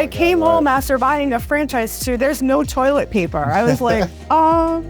I came home after buying a franchise too. There's no toilet paper. I was like, Hi,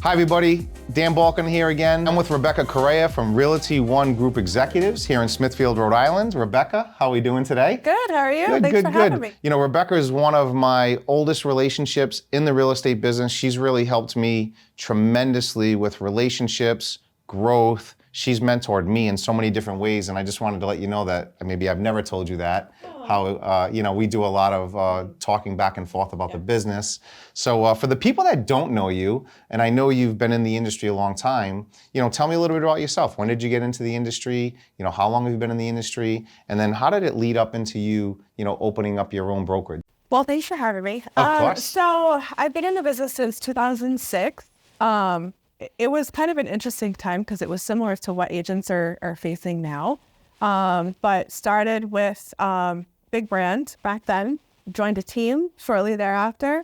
everybody. Dan Balkun here again. I'm with Rebecca Correia from Realty One Group Executives here in Smithfield, Rhode Island. Rebecca, how are we doing today? good, how are you? Thanks for having me. You know, Rebecca is one of my oldest relationships in the real estate business. She's really helped me tremendously with relationships, growth. She's mentored me in so many different ways, and I just wanted to let you know that, maybe I've never told you that, how, we do a lot of talking back and forth about the business. So for the people that don't know you, and I know you've been in the industry a long time, tell me a little bit about yourself. When did you get into the industry? How long have you been in the industry? And then how did it lead up into you, opening up your own brokerage? Well, thanks for having me. Of course. So I've been in the business since 2006. It was kind of an interesting time because it was similar to what agents are facing now. But started with big brand back then, joined a team shortly thereafter,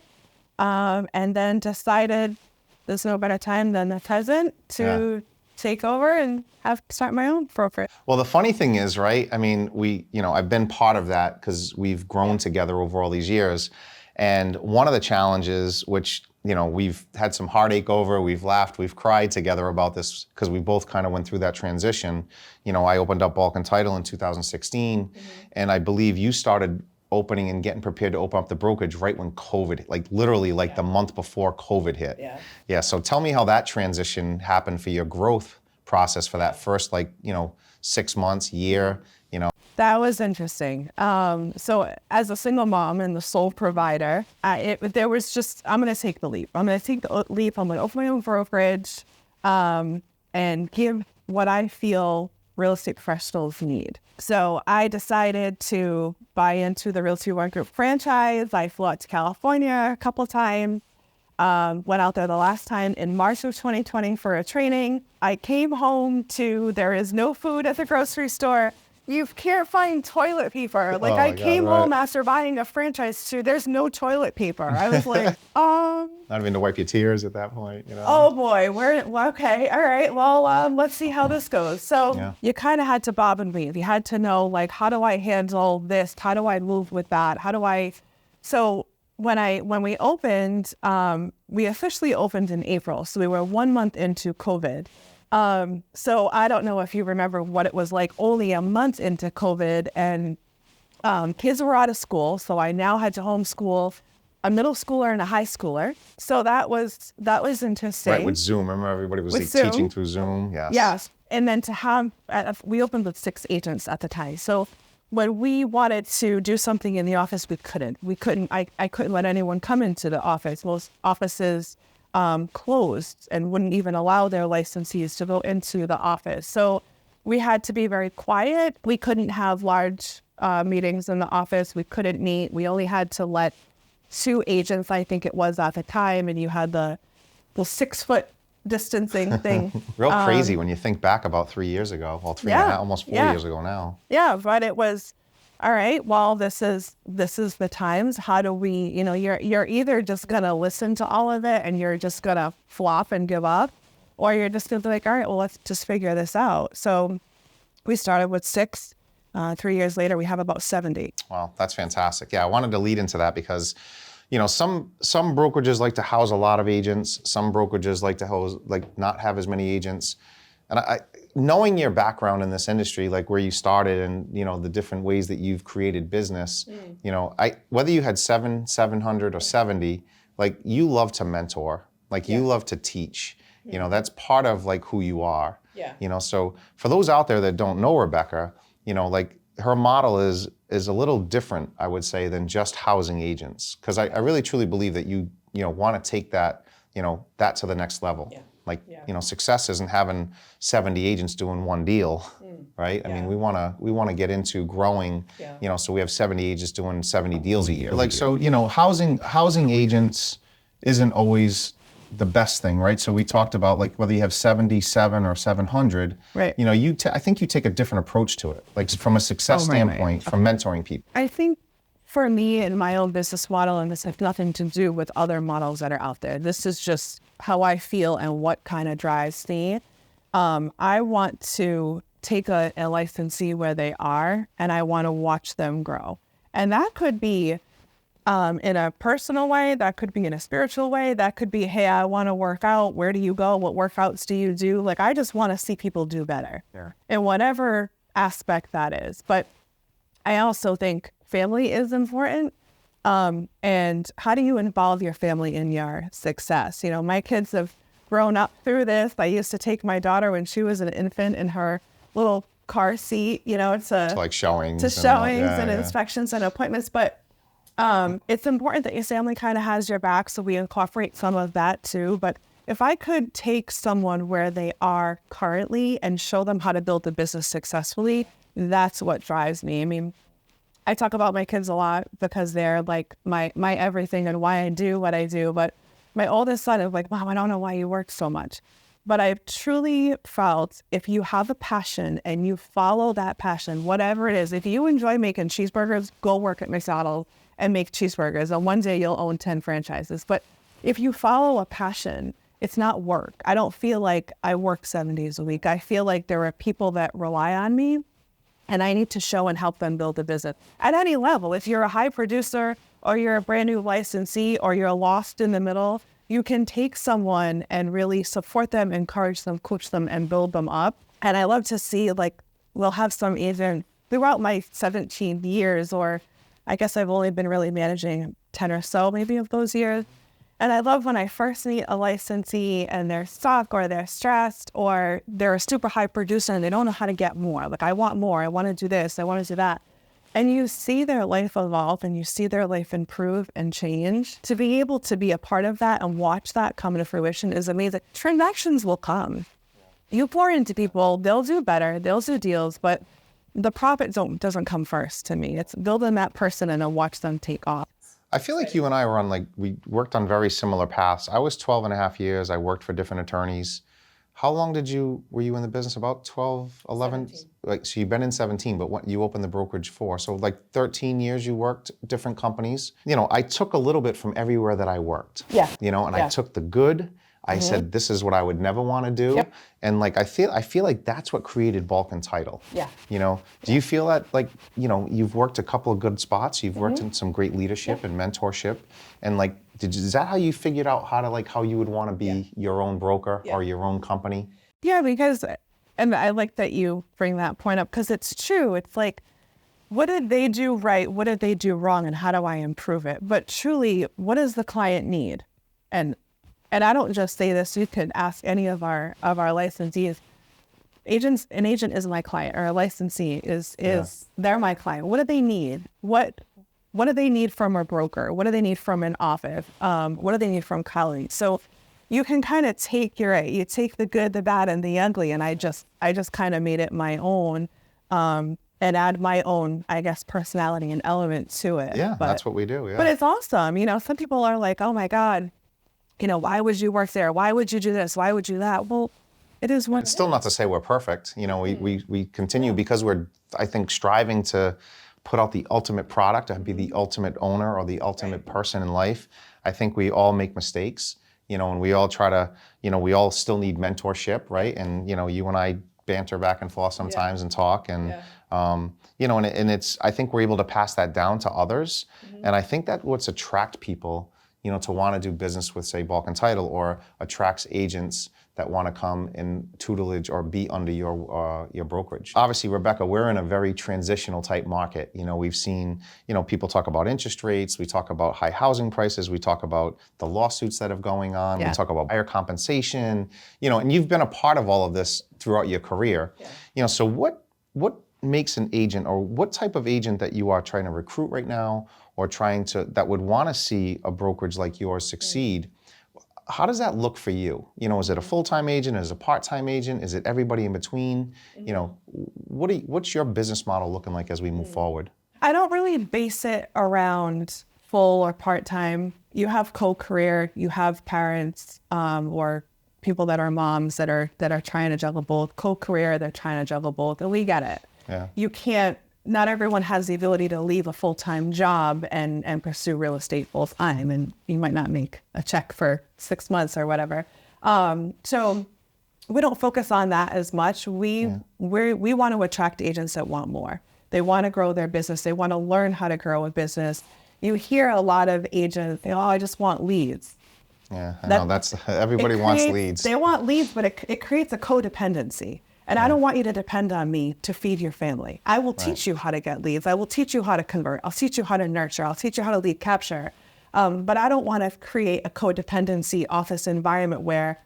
and then decided there's no better time than the present to take over and start my own brokerage. Well, the funny thing is, right? I mean, I've been part of that because we've grown together over all these years. And one of the challenges, which we've had some heartache over, we've laughed, we've cried together about this because we both kind of went through that transition. I opened up Balkun Title in 2016, and I believe you started opening and getting prepared to open up the brokerage right when COVID, literally the month before COVID hit. Yeah, so tell me how that transition happened for your growth process for that first 6 months, year, That was interesting. So as a single mom and the sole provider, there was just, I'm going to take the leap. I'm going to take the leap. I'm going to open my own brokerage and give what I feel real estate professionals need. So I decided to buy into the Realty One Group franchise. I flew out to California a couple of times. Went out there the last time in March of 2020 for a training. I came home to, there is no food at the grocery store. You can't find toilet paper. I came home after buying a franchise too. There's no toilet paper. I was like, Not even to wipe your tears at that point, Oh boy, okay, all right. Well, let's see how this goes. So you kind of had to bob and weave. You had to know, how do I handle this? How do I move with that? So when we opened, we officially opened in April. So we were 1 month into COVID. So I don't know if you remember what it was like only a month into COVID, and kids were out of school. So I now had to homeschool a middle schooler and a high schooler. So that was interesting. Right, with Zoom. Remember everybody was teaching through Zoom? Yes. Yes. And then to have, we opened with 6 agents at the time. So when we wanted to do something in the office, we couldn't. I couldn't let anyone come into the office. Most offices closed and wouldn't even allow their licensees to go into the office. So we had to be very quiet. We couldn't have large meetings in the office. We couldn't meet. We only had to let 2 agents, I think it was at the time, and you had the 6-foot distancing thing. Real crazy when you think back about 3 years ago. Well, 3 and a half, almost 4 years ago now. Yeah, but it was, all right, well, this is the times. How do we, you're either just going to listen to all of it and you're just going to flop and give up, or you're just going to be like, all right, well, let's just figure this out. So we started with 6. 3 years later, we have about 70. Wow, that's fantastic. Yeah, I wanted to lead into that because, some brokerages like to house a lot of agents. Some brokerages like to not have as many agents. And knowing your background in this industry, where you started and, the different ways that you've created business, whether you had 700 or 70, you love to mentor, you love to teach, that's part of who you are. So for those out there that don't know Rebecca, her model is a little different, I would say, than just housing agents. Because I really truly believe that you want to take that, that to the next level. Success isn't having 70 agents doing one deal, right? I mean, we want to get into growing, so we have 70 agents doing 70 deals a year. Housing agents isn't always the best thing, right? So we talked about whether you have 77 or 700, right? I think you take a different approach to it, from a success standpoint, from mentoring people. I think for me and my own business model, and this has nothing to do with other models that are out there. This is just how I feel and what kind of drives me. I want to take a licensee where they are, and I want to watch them grow. And that could be in a personal way, that could be in a spiritual way, that could be, hey, I want to work out. Where do you go? What workouts do you do? Like, I just want to see people do better in whatever aspect that is. But I also think family is important. And how do you involve your family in your success? You know, my kids have grown up through this. I used to take my daughter when she was an infant in her little car seat, you know, to like showings. And inspections and appointments. But it's important that your family kind of has your back, so we incorporate some of that too. But if I could take someone where they are currently and show them how to build a business successfully, that's what drives me. I mean, I talk about my kids a lot because they're like my everything and why I do what I do. But my oldest son is like, Mom, I don't know why you work so much. But I've truly felt if you have a passion and you follow that passion, whatever it is, if you enjoy making cheeseburgers, go work at McDonald's and make cheeseburgers. And one day you'll own 10 franchises. But if you follow a passion, it's not work. I don't feel like I work 7 days a week. I feel like there are people that rely on me, and I need to show and help them build a business at any level. If you're a high producer or you're a brand new licensee or you're lost in the middle, you can take someone and really support them, encourage them, coach them, and build them up. And I love to see, like, we'll have some agent throughout my 17 years, or I guess I've only been really managing 10 or so maybe of those years. And I love when I first meet a licensee and they're stuck or they're stressed or they're a super high producer and they don't know how to get more. Like, I want more. I want to do this. I want to do that. And you see their life evolve and you see their life improve and change. To be able to be a part of that and watch that come to fruition is amazing. Transactions will come. You pour into people, they'll do better, they'll do deals, but the profit doesn't come first to me. It's building that person and then watch them take off. I feel like you and I were on, we worked on very similar paths. I was 12 and a half years. I worked for different attorneys. How long were you in the business? About 12, 11? 17. So you've been in 17, but what you opened the brokerage for. So 13 years you worked different companies. You know, I took a little bit from everywhere that I worked. Yeah. You know, and I took the good. I said, this is what I would never want to do. Yep. And I feel like that's what created Balkun Title. Yeah. You know, do you feel that you've worked a couple of good spots, you've worked in some great leadership and mentorship, and is that how you figured out how you would want to be your own broker or your own company? Yeah, because, and I like that you bring that point up because it's true. It's like, what did they do right? What did they do wrong? And how do I improve it? But truly, what does the client need? And I don't just say this, you could ask any of our licensees. An agent is my client, or a licensee is they're my client. What do they need? What do they need from a broker? What do they need from an office? What do they need from colleagues? So you can kind of take you take the good, the bad, and the ugly, and I just kind of made it my own, and add my own, I guess, personality and element to it. Yeah, that's what we do. Yeah. But it's awesome. You know, some people are like, oh my God, you know, why would you work there? Why would you do this? Why would you do that? Well, it is what it's still not to say we're perfect. You know, we continue because we're, I think, striving to put out the ultimate product and be the ultimate owner or the ultimate person in life. I think we all make mistakes, you know, and we all try to, you know, we all still need mentorship, right? And, you know, you and I banter back and forth sometimes and talk and, you know, and it's, I think we're able to pass that down to others. And I think that what's attract people, you know, to want to do business with, say, Balkun Title, or attracts agents that want to come in tutelage or be under your brokerage. Obviously, Rebecca, we're in a very transitional type market. You know, we've seen, you know, people talk about interest rates, we talk about high housing prices, we talk about the lawsuits that are going on, we talk about higher compensation, you know, and you've been a part of all of this throughout your career. You know, so what makes an agent, or what type of agent that you are trying to recruit right now, or that would want to see a brokerage like yours succeed? How does that look for you? You know, is it a full-time agent? Is it a part-time agent? Is it everybody in between? You know, what's your business model looking like as we move forward? I don't really base it around full or part-time. You have co-career, you have parents or people that are moms that are trying to juggle both. Co-career, they're trying to juggle both, and we get it. Yeah. You can't, not everyone has the ability to leave a full-time job and pursue real estate full-time, and you might not make a check for 6 months or whatever. So we don't focus on that as much. We want to attract agents that want more. They want to grow their business. They want to learn how to grow a business. You hear a lot of agents say, "Oh, I just want leads." Yeah, I know that's everybody wants leads. They want leads, but it creates a codependency. And I don't want you to depend on me to feed your family. I will teach you how to get leads. I will teach you how to convert. I'll teach you how to nurture. I'll teach you how to lead capture. But I don't want to create a codependency office environment where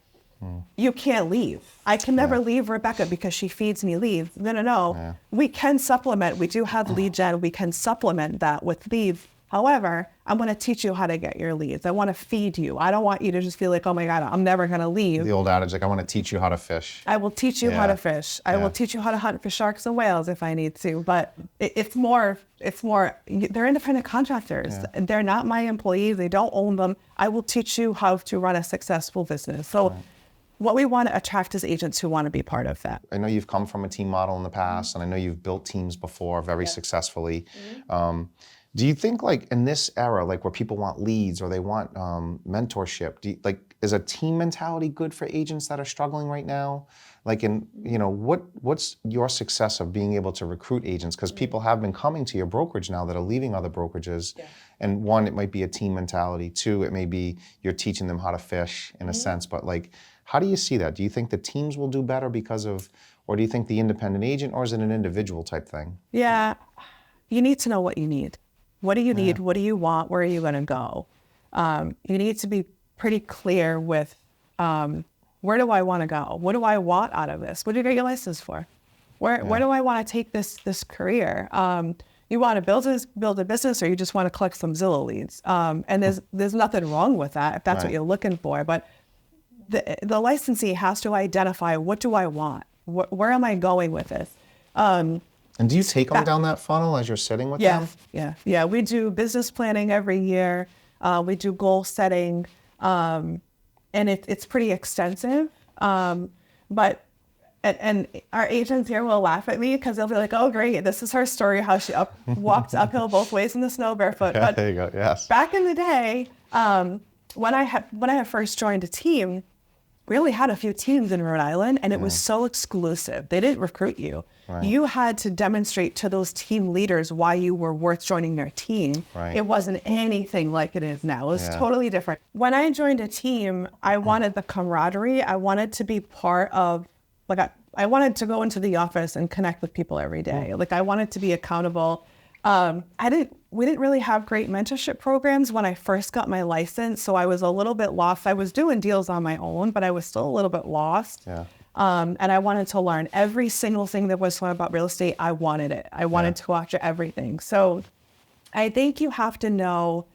you can't leave. I can never leave Rebecca because she feeds me leads. No. Yeah. We can supplement. We do have lead gen. We can supplement that with leads. However, I'm going to teach you how to get your leads. I want to feed you. I don't want you to just feel like, oh my God, I'm never going to leave. The old adage, like, I want to teach you how to fish. I will teach you how to fish. I will teach you how to hunt for sharks and whales if I need to. But it's more, they're independent contractors. Yeah. They're not my employees. They don't own them. I will teach you how to run a successful business. So what we want to attract is agents who want to be part of that. I know you've come from a team model in the past, and I know you've built teams before very successfully. Do you think, like, in this era, like where people want leads or they want mentorship, is a team mentality good for agents that are struggling right now? Like, what's your success of being able to recruit agents? Because people have been coming to your brokerage now that are leaving other brokerages. Yeah. And one, it might be a team mentality. Two, it may be you're teaching them how to fish in a sense. But like, how do you see that? Do you think the teams will do better because of, or do you think the independent agent, or is it an individual type thing? Yeah, you need to know what you need. What do you need? What do you want? Where are you going to go? You need to be pretty clear with where do I want to go? What do I want out of this? What do you get your license for? Where do I want to take this career? You want to build a business, or you just want to collect some Zillow leads? And there's nothing wrong with that if that's what you're looking for. But the licensee has to identify, what do I want? Where am I going with this? And do you take them down that funnel as you're sitting with them? Yeah. We do business planning every year. We do goal setting, and it's pretty extensive. But our agents here will laugh at me because they'll be like, "Oh, great, this is her story how she walked uphill both ways in the snow barefoot." Yeah, but there you go. Yes. Back in the day, when I had first joined a team, we only had a few teams in Rhode Island, and it was so exclusive. They didn't recruit you. Right. You had to demonstrate to those team leaders why you were worth joining their team. Right. It wasn't anything like it is now. It was totally different. When I joined a team, I wanted the camaraderie. I wanted to be part of, I wanted to go into the office and connect with people every day. Like, I wanted to be accountable. We didn't really have great mentorship programs when I first got my license, so I was a little bit lost. I was doing deals on my own, but I was still a little bit lost. Yeah. And I wanted to learn every single thing that was about real estate. I wanted it. I wanted to watch everything. So I think you have to know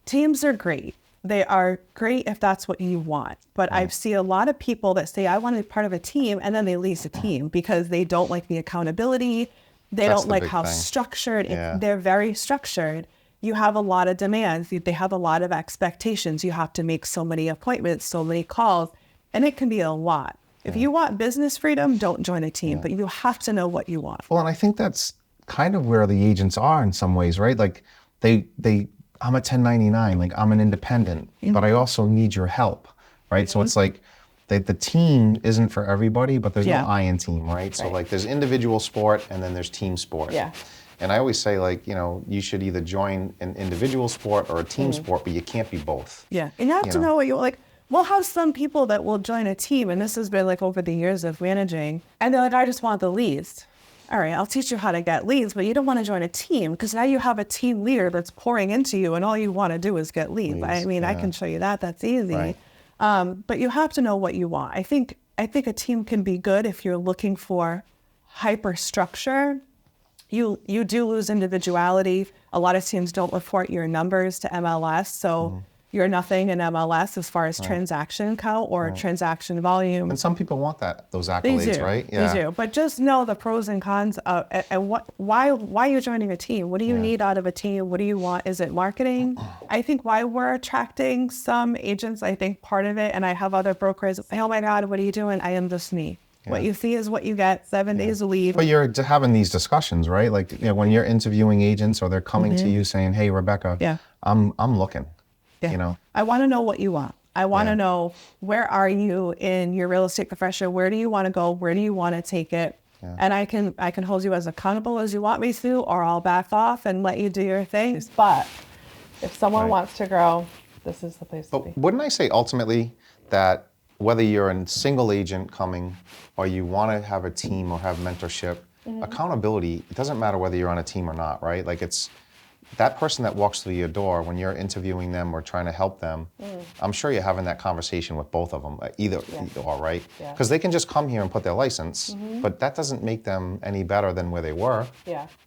teams are great. They are great if that's what you want. But I see a lot of people that say, I want to be part of a team, and then they leave the team because they don't like the accountability. They don't like how structured. They're very structured. You have a lot of demands. They have a lot of expectations. You have to make so many appointments, so many calls, and it can be a lot. If you want business freedom, don't join a team, but you have to know what you want. Well, and I think that's kind of where the agents are in some ways, right? Like I'm a 1099, like I'm an independent, but I also need your help, right? So it's like the team isn't for everybody, but there's no I in team, right? So like there's individual sport and then there's team sport. Yeah. And I always say, like, you should either join an individual sport or a team sport, but you can't be both. Yeah, and you have to know what you like. We'll have some people that will join a team, and this has been like over the years of managing, and they're like, I just want the leads. All right, I'll teach you how to get leads, but you don't want to join a team because now you have a team leader that's pouring into you, and all you want to do is get leads. I mean, I can show you that. That's easy. Right. But you have to know what you want. I think a team can be good if you're looking for hyper structure. You do lose individuality. A lot of teams don't report your numbers to MLS, so you're nothing in MLS as far as transaction count or transaction volume. And some people want those accolades, right? Yeah. They do. But just know the pros and cons of and why you're joining a team. What do you need out of a team? What do you want? Is it marketing? I think why we're attracting some agents, I think part of it, and I have other brokers say, oh my God, what are you doing? I am just me. Yeah. What you see is what you get. 7 days a week. But you're having these discussions, right? Like, when you're interviewing agents or they're coming to you saying, hey, Rebecca, I'm looking. I want to know what you want. I want to know, where are you in your real estate profession? Where do you want to go? Where do you want to take it? Yeah. And I can hold you as accountable as you want me to, or I'll back off and let you do your thing. But if someone wants to grow, this is the place to be. Wouldn't I say ultimately that whether you're a single agent coming or you want to have a team or have mentorship, accountability, it doesn't matter whether you're on a team or not, right? Like, it's that person that walks through your door when you're interviewing them or trying to help them, I'm sure you're having that conversation with both of them, either or, right? Because they can just come here and put their license, but that doesn't make them any better than where they were,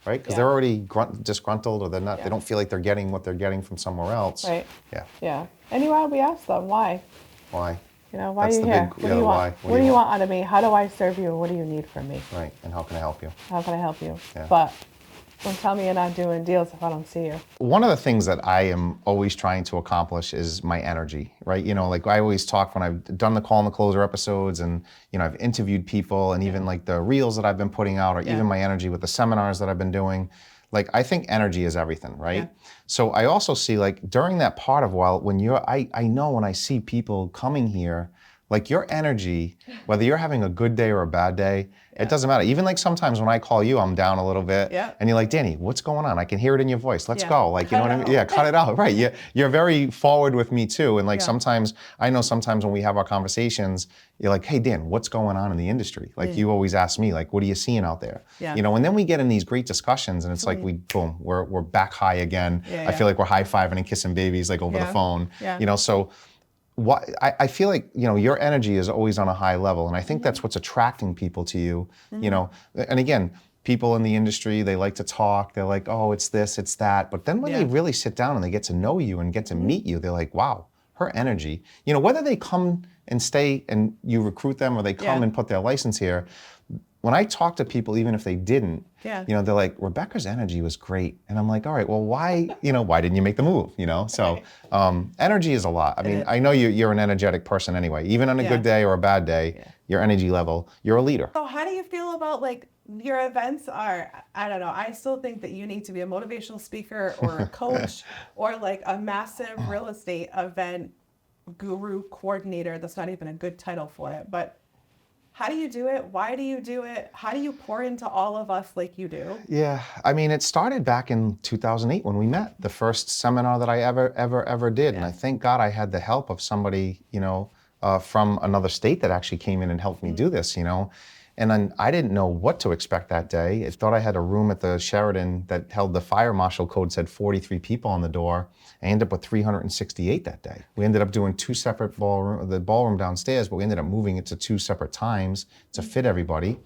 right? Because they're already disgruntled, or they're not. They don't feel like they're getting what they're getting from somewhere else. Right. Yeah. Yeah. Anyway, we ask them why. Why? You know, why are you here? What do you want? What do you want out of me? How do I serve you? What do you need from me? Right. And how can I help you? How can I help you? Yeah. But don't tell me you're not doing deals if I don't see you. One of the things that I am always trying to accomplish is my energy, right? You know, like I always talk when I've done the Call and the Closer episodes, and, you know, I've interviewed people, and even like the reels that I've been putting out, or even my energy with the seminars that I've been doing. Like, I think energy is everything, right? Yeah. So I also see, like, during that part of when I know when I see people coming here, like, your energy, whether you're having a good day or a bad day, it doesn't matter. Even like sometimes when I call you, I'm down a little bit, and you're like, Danny, what's going on? I can hear it in your voice. Let's go. Like, you know what I mean? Yeah, cut it out. Right. You're very forward with me too. And like sometimes, I know sometimes when we have our conversations, you're like, hey, Dan, what's going on in the industry? Like, you always ask me, like, what are you seeing out there? Yeah. You know, and then we get in these great discussions, and it's like, we're back high again. I feel like we're high-fiving and kissing babies like over the phone. You know, so I feel like, you know, your energy is always on a high level, and I think that's what's attracting people to you, you know. And again, people in the industry, they like to talk, they're like, oh, it's this, it's that. But then when they really sit down and they get to know you and get to meet you, they're like, wow, her energy. You know, whether they come and stay and you recruit them, or they come and put their license here, when I talk to people, even if they didn't, you know, they're like, Rebecca's energy was great. And I'm like, all right, well, why didn't you make the move, you know? So energy is a lot. I mean, I know you're an energetic person anyway. Even on a good day or a bad day, your energy level, you're a leader. So how do you feel about, like, your events are, I don't know, I still think that you need to be a motivational speaker or a coach or like a massive real estate event guru coordinator. That's not even a good title for it, but how do you do it? Why do you do it? How do you pour into all of us like you do? Yeah, I mean, it started back in 2008 when we met, the first seminar that I ever did. And I thank God I had the help of somebody, you know, from another state that actually came in and helped me do this, you know. And then I didn't know what to expect that day. I thought I had a room at the Sheraton that held the fire marshal code, said 43 people on the door. I ended up with 368 that day. We ended up doing two separate the ballroom downstairs, but we ended up moving it to two separate times to fit everybody.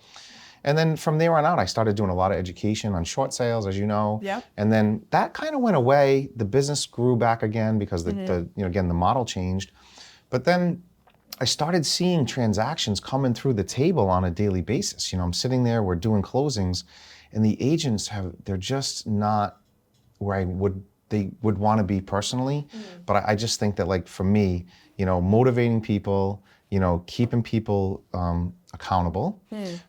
And then from there on out, I started doing a lot of education on short sales, as you know. Yeah. And then that kind of went away. The business grew back again because the model changed. But then I started seeing transactions coming through the table on a daily basis. You know, I'm sitting there, we're doing closings, and the agents they're just not where they would want to be personally. But I just think that, like, for me, you know, motivating people, you know, keeping people accountable,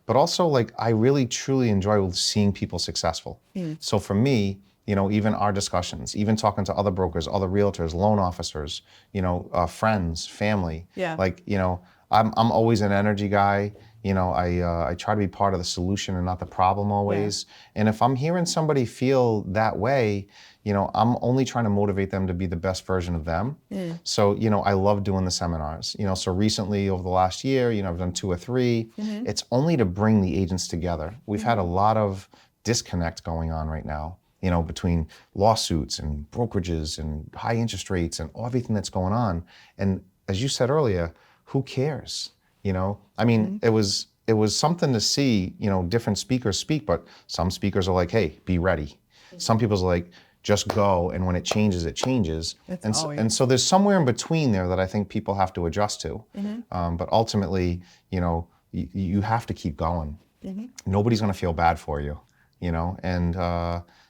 but also, like, I really truly enjoy seeing people successful. So for me, you know, even our discussions, even talking to other brokers, other realtors, loan officers, you know, friends, family. Yeah. Like, you know, I'm always an energy guy. You know, I try to be part of the solution and not the problem always. Yeah. And if I'm hearing somebody feel that way, you know, I'm only trying to motivate them to be the best version of them. So, you know, I love doing the seminars. You know, so recently over the last year, you know, I've done 2 or 3. It's only to bring the agents together. We've had a lot of disconnect going on right now, you know, between lawsuits and brokerages and high interest rates and everything that's going on. And as you said earlier, who cares? You know, I mean, it was something to see, you know, different speakers speak, but some speakers are like, hey, be ready. Some people's like, just go, and when it changes, it changes. And so there's somewhere in between there that I think people have to adjust to. But ultimately, you know, you have to keep going. Nobody's gonna feel bad for you, you know, and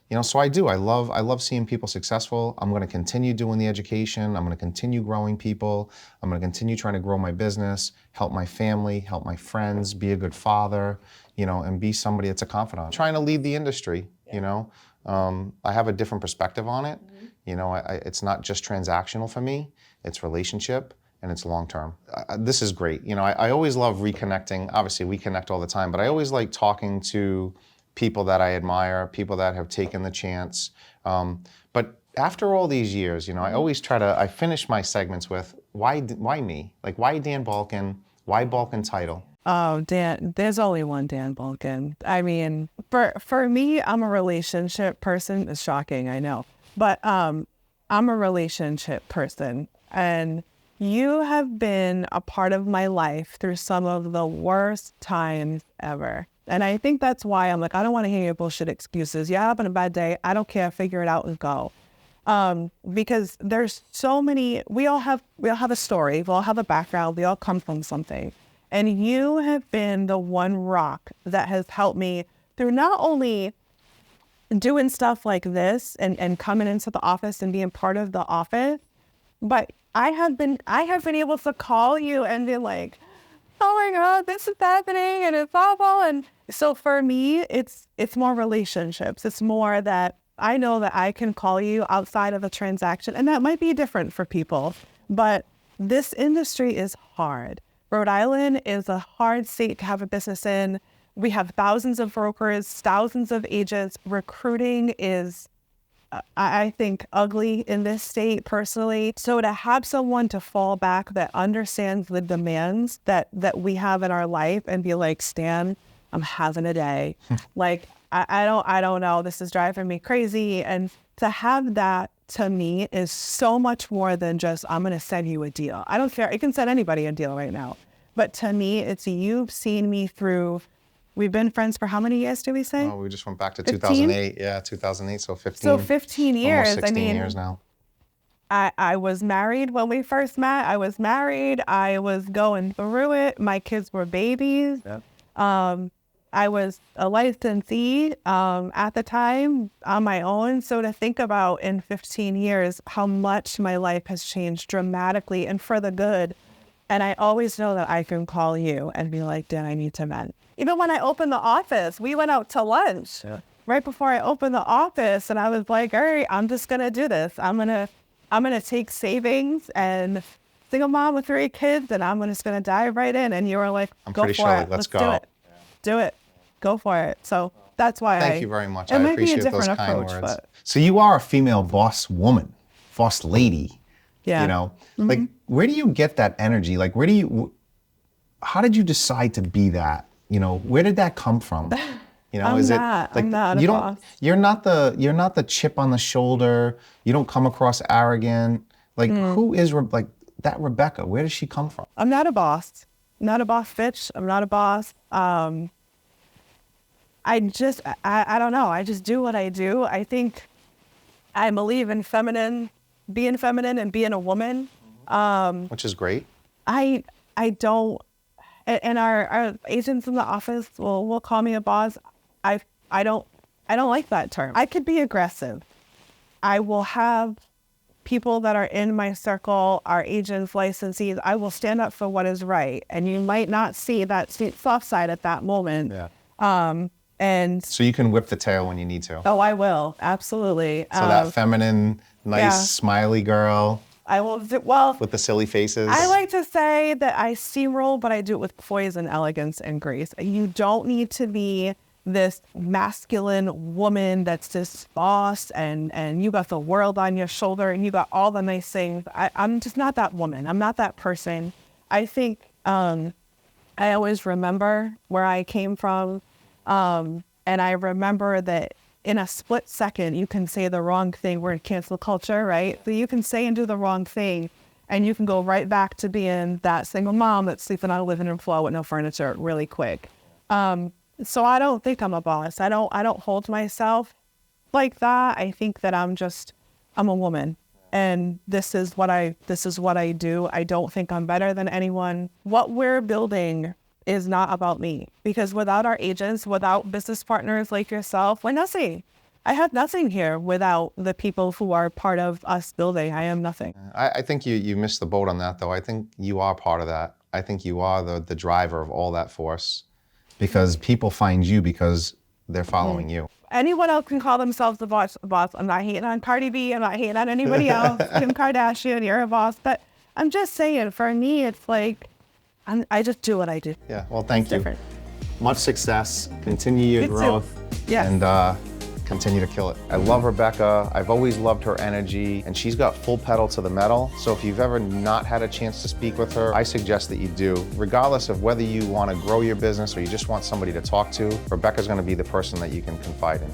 you know, so I do. I love seeing people successful. I'm going to continue doing the education. I'm going to continue growing people. I'm going to continue trying to grow my business, help my family, help my friends, be a good father, you know, and be somebody that's a confidant. I'm trying to lead the industry, you know. I have a different perspective on it. You know, it's not just transactional for me. It's relationship. and it's long term. This is great. You know, I always love reconnecting. Obviously, we connect all the time, but I always like talking to people that I admire, people that have taken the chance. But after all these years, you know, I always I finish my segments with, why me? Like, why Dan Balkun? Why Balkun title? Oh, Dan, there's only one Dan Balkun. I mean, for me, I'm a relationship person. It's shocking, I know. But I'm a relationship person. And you have been a part of my life through some of the worst times ever. And I think that's why I'm like, I don't want to hear your bullshit excuses. Yeah, I'm having a bad day. I don't care. Figure it out and go. Because there's so many, we all have a story. We all have a background. We all come from something. And you have been the one rock that has helped me through not only doing stuff like this and coming into the office and being part of the office, but I have been able to call you and be like, oh my God, this is happening and it's awful. And so for me, it's more relationships. It's more that I know that I can call you outside of a transaction, and that might be different for people, but this industry is hard. Rhode Island is a hard state to have a business in. We have thousands of brokers, thousands of agents. Recruiting is, I think, ugly in this state personally. So to have someone to fall back that understands the demands that we have in our life and be like, Stan, I'm having a day. Like, I don't know. This is driving me crazy. And to have that, to me, is so much more than just, I'm going to send you a deal. I don't care. I can send anybody a deal right now. But to me, it's you've seen me through. We've been friends for how many years, do we say? Oh, we just went back to 15? 2008. Yeah, 2008, so 15. So 15 years. Almost 16 I mean, years now. I was married when we first met. I was married. I was going through it. My kids were babies. Yeah. I was a licensee at the time on my own. So to think about in 15 years, how much my life has changed dramatically and for the good. And I always know that I can call you and be like, Dan, I need to vent. Even when I opened the office, we went out to lunch right before I opened the office. And I was like, all right, I'm just going to do this. I'm going to take savings and single mom with 3 kids, and I'm just going to dive right in. And you were like, go for it. Let's go. Do it. Do it. Go for it. So that's why Thank you very much. It I might be a appreciate those different kind approach, words. but So you are a female boss woman, boss lady. yeah. You know, like, where do you get that energy? Like, how did you decide to be that? You know, where did that come from? You know, I'm not a boss. You're not the chip on the shoulder. You don't come across arrogant. Like, who is like that Rebecca? Where does she come from? I'm not a boss. I'm not a boss bitch. I'm not a boss. I don't know. I just do what I do. I think I believe in being feminine and being a woman. Which is great. I don't, and our agents in the office will call me a boss. I don't like that term. I could be aggressive. I will have people that are in my circle, our agents, licensees. I will stand up for what is right, and you might not see that soft side at that moment. Yeah. And So you can whip the tail when you need to. oh, I will absolutely. So that feminine, nice, smiley girl I will. Well, with the silly faces. I like to say that I steamroll, but I do it with poise and elegance and grace. You don't need to be this masculine woman that's this boss and you got the world on your shoulder and you got all the nice things. I'm just not that woman. I'm not that person. I think I always remember where I came from. And I remember that in a split second, you can say the wrong thing. We're in cancel culture, right? So you can say and do the wrong thing, and you can go right back to being that single mom that's sleeping on a living room floor with no furniture really quick. So I don't think I'm a boss. I don't hold myself like that. I think that I'm a woman, and this is what I do. I don't think I'm better than anyone. What we're building is not about me, because without our agents, without business partners like yourself, we're nothing. I have nothing here without the people who are part of us building. I am nothing. I think you missed the boat on that, though. I think you are part of that. I think you are the driver of all that force. Because people find you because they're following you. Anyone else can call themselves a boss. I'm not hating on Cardi B. I'm not hating on anybody else. Kim Kardashian, you're a boss. But I'm just saying, for me, it's like, I just do what I do. Yeah, well, thank you. Different. Much success, continue your You too. growth, Yes. and continue to kill it. I love Rebecca. I've always loved her energy, and she's got full pedal to the metal. So if you've ever not had a chance to speak with her, I suggest that you do. Regardless of whether you want to grow your business or you just want somebody to talk to, Rebecca's going to be the person that you can confide in.